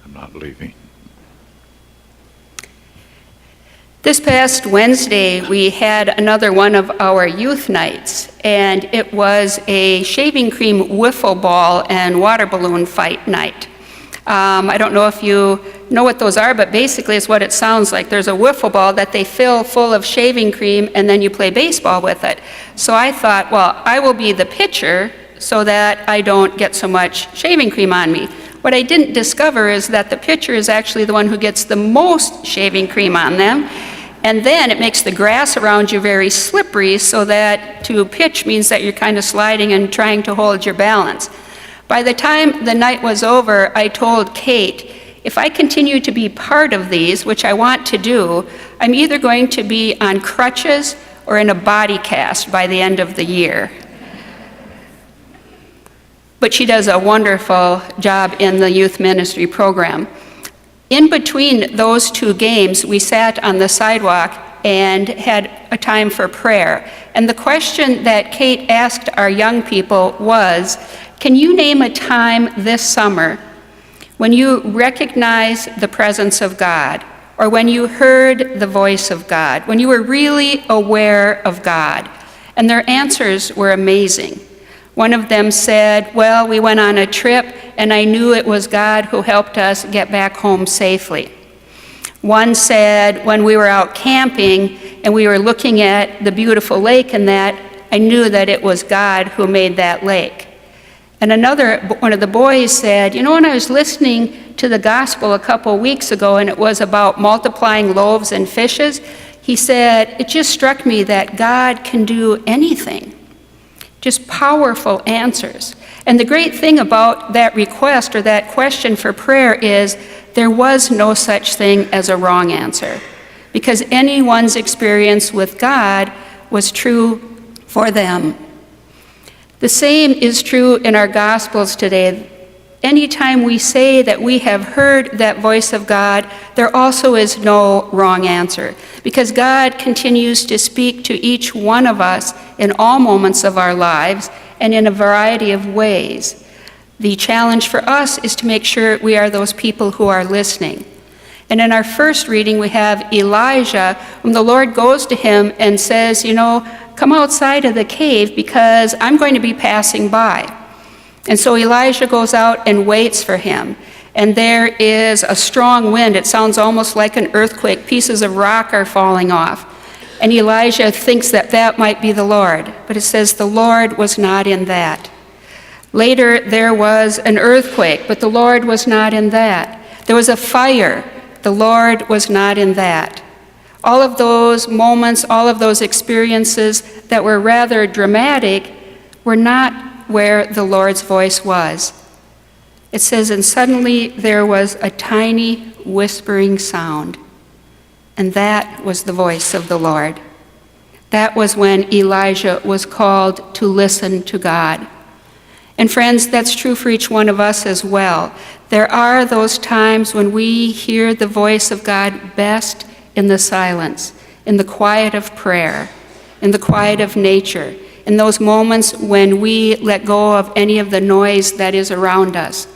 I'm not leaving. This past Wednesday, we had another one of our youth nights, and it was a shaving cream wiffle ball and water balloon fight night. I don't know if you know what those are, but basically it's what it sounds like. There's a wiffle ball that they fill full of shaving cream, and then you play baseball with it. So I thought, well, I will be the pitcher so that I don't get so much shaving cream on me. What I didn't discover is that the pitcher is actually the one who gets the most shaving cream on them. And then it makes the grass around you very slippery, so that to pitch means that you're kind of sliding and trying to hold your balance. By the time the night was over, I told Kate, if I continue to be part of these, which I want to do, I'm either going to be on crutches or in a body cast by the end of the year. But she does a wonderful job in the youth ministry program. In between those two games, we sat on the sidewalk and had a time for prayer. And the question that Kate asked our young people was, can you name a time this summer when you recognized the presence of God, or when you heard the voice of God, when you were really aware of God? And their answers were amazing. One of them said, well, we went on a trip and I knew it was God who helped us get back home safely. One said, when we were out camping and we were looking at the beautiful lake and that, I knew that it was God who made that lake. And one of the boys said, you know, when I was listening to the gospel a couple weeks ago and it was about multiplying loaves and fishes, he said, it just struck me that God can do anything. Just powerful answers. And the great thing about that request or that question for prayer is there was no such thing as a wrong answer, because anyone's experience with God was true for them. The same is true in our Gospels today. Anytime we say that we have heard that voice of God, there also is no wrong answer, because God continues to speak to each one of us in all moments of our lives and in a variety of ways. The challenge for us is to make sure we are those people who are listening. And in our first reading, we have Elijah, when the Lord goes to him and says, you know, come outside of the cave because I'm going to be passing by. And so Elijah goes out and waits for him. And there is a strong wind. It sounds almost like an earthquake. Pieces of rock are falling off. And Elijah thinks that that might be the Lord. But it says the Lord was not in that. Later, there was an earthquake, but the Lord was not in that. There was a fire. The Lord was not in that. All of those moments, all of those experiences that were rather dramatic were not where the Lord's voice was. It says, and suddenly there was a tiny whispering sound, and that was the voice of the Lord. That was when Elijah was called to listen to God. And friends, that's true for each one of us as well. There are those times when we hear the voice of God best in the silence, in the quiet of prayer, in the quiet of nature, in those moments when we let go of any of the noise that is around us.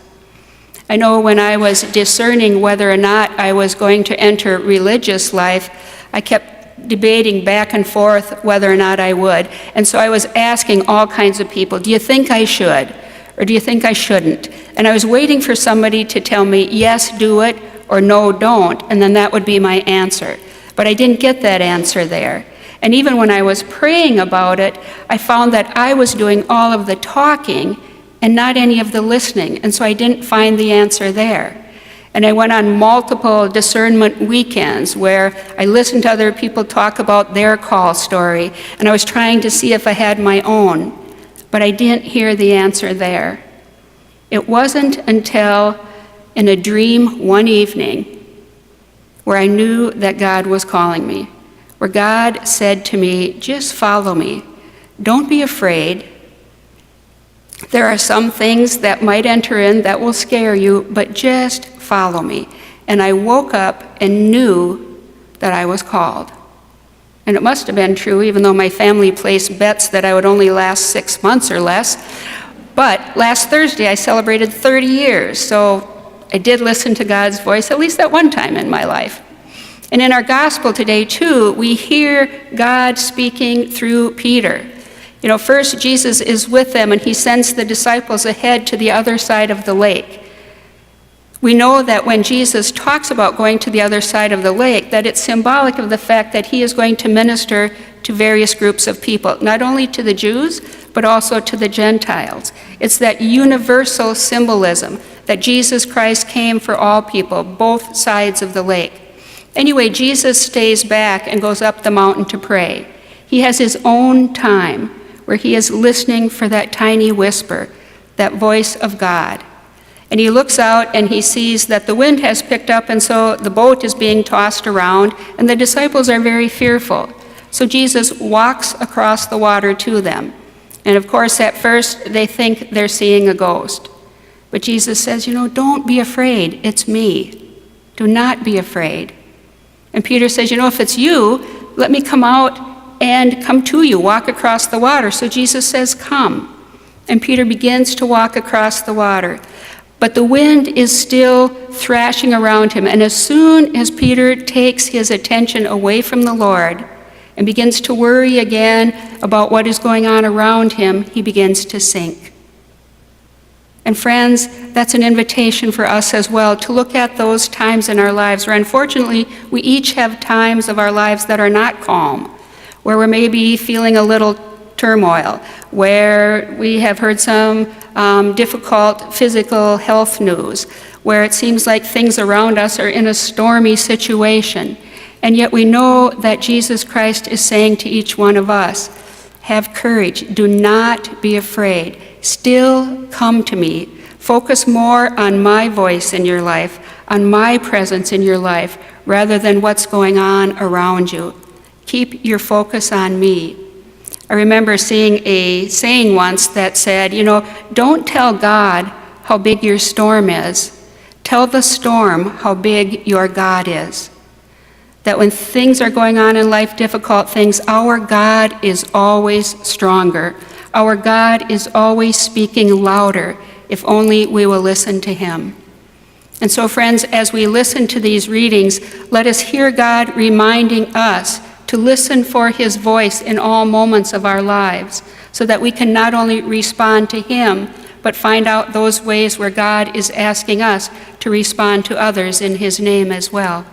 I know when I was discerning whether or not I was going to enter religious life, I kept debating back and forth whether or not I would. And so I was asking all kinds of people, do you think I should? Or do you think I shouldn't? And I was waiting for somebody to tell me, yes, do it, or no, don't, and then that would be my answer. But I didn't get that answer there. And even when I was praying about it, I found that I was doing all of the talking and not any of the listening, and so I didn't find the answer there. And I went on multiple discernment weekends where I listened to other people talk about their call story, and I was trying to see if I had my own, but I didn't hear the answer there. It wasn't until in a dream one evening where I knew that God was calling me, where God said to me, just follow me. Don't be afraid. There are some things that might enter in that will scare you, but just follow me. And I woke up and knew that I was called. And it must have been true, even though my family placed bets that I would only last 6 months or less. But last Thursday, I celebrated 30 years, so I did listen to God's voice at least at one time in my life. And in our gospel today, too, we hear God speaking through Peter. First Jesus is with them and he sends the disciples ahead to the other side of the lake. We know that when Jesus talks about going to the other side of the lake, that it's symbolic of the fact that he is going to minister to various groups of people, not only to the Jews, but also to the Gentiles. It's that universal symbolism that Jesus Christ came for all people, both sides of the lake. Anyway, Jesus stays back and goes up the mountain to pray. He has his own time where he is listening for that tiny whisper, that voice of God. And he looks out and he sees that the wind has picked up, and so the boat is being tossed around, and the disciples are very fearful. So Jesus walks across the water to them. And of course, at first, they think they're seeing a ghost. But Jesus says, don't be afraid, it's me. Do not be afraid. And Peter says, if it's you, let me come out and come to you, walk across the water. So Jesus says, come. And Peter begins to walk across the water. But the wind is still thrashing around him. And as soon as Peter takes his attention away from the Lord and begins to worry again about what is going on around him, he begins to sink. And friends, that's an invitation for us as well, to look at those times in our lives where unfortunately we each have times of our lives that are not calm, where we're maybe feeling a little turmoil, where we have heard some difficult physical health news, where it seems like things around us are in a stormy situation. And yet we know that Jesus Christ is saying to each one of us, have courage, do not be afraid. Still come to me. Focus more on my voice in your life, on my presence in your life, rather than what's going on around you. Keep your focus on me. I remember seeing a saying once that said, don't tell God how big your storm is. Tell the storm how big your God is. That when things are going on in life, difficult things, our God is always stronger. Our God is always speaking louder, if only we will listen to him. And so, friends, as we listen to these readings, let us hear God reminding us to listen for his voice in all moments of our lives, so that we can not only respond to him, but find out those ways where God is asking us to respond to others in his name as well.